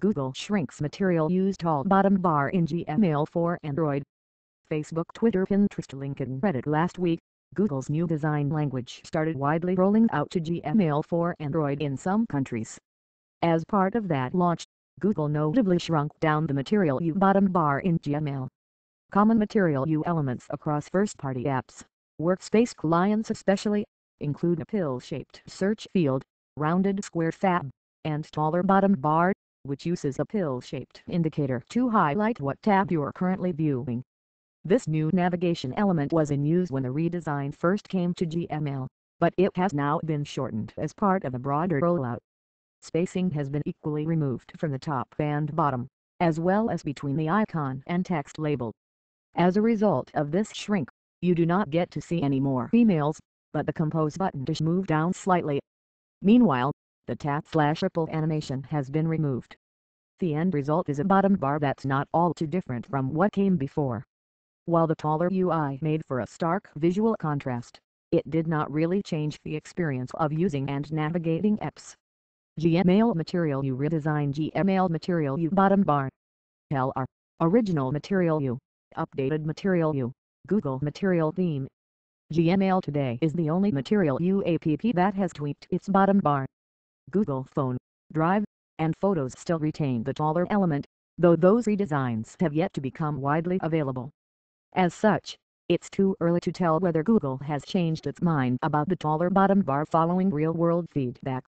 Google shrinks Material Use tall bottom bar in Gmail for Android. Facebook, Twitter, Pinterest, LinkedIn, Reddit. Last week, Google's new design language started widely rolling out to Gmail for Android in some countries. As part of that launch, Google notably shrunk down the Material U bottom bar in Gmail. Common Material U elements across first-party apps, Workspace clients especially, include a pill-shaped search field, rounded square tab, and taller bottom bar, which uses a pill-shaped indicator to highlight what tab you are currently viewing. This new navigation element was in use when the redesign first came to Gmail, but it has now been shortened as part of a broader rollout. Spacing has been equally removed from the top and bottom, as well as between the icon and text label. As a result of this shrink, you do not get to see any more emails, but the compose button is moved down slightly. Meanwhile, the tap/ripple animation has been removed. The end result is a bottom bar that's not all too different from what came before. While the taller UI made for a stark visual contrast, it did not really change the experience of using and navigating apps. Gmail Material U redesign. Gmail Material U bottom bar. LR. Original Material U. Updated Material U. Google Material Theme. Gmail today is the only Material U app that has tweaked its bottom bar. Google Phone, Drive, and Photos still retain the taller element, though those redesigns have yet to become widely available. As such, it's too early to tell whether Google has changed its mind about the taller bottom bar following real-world feedback.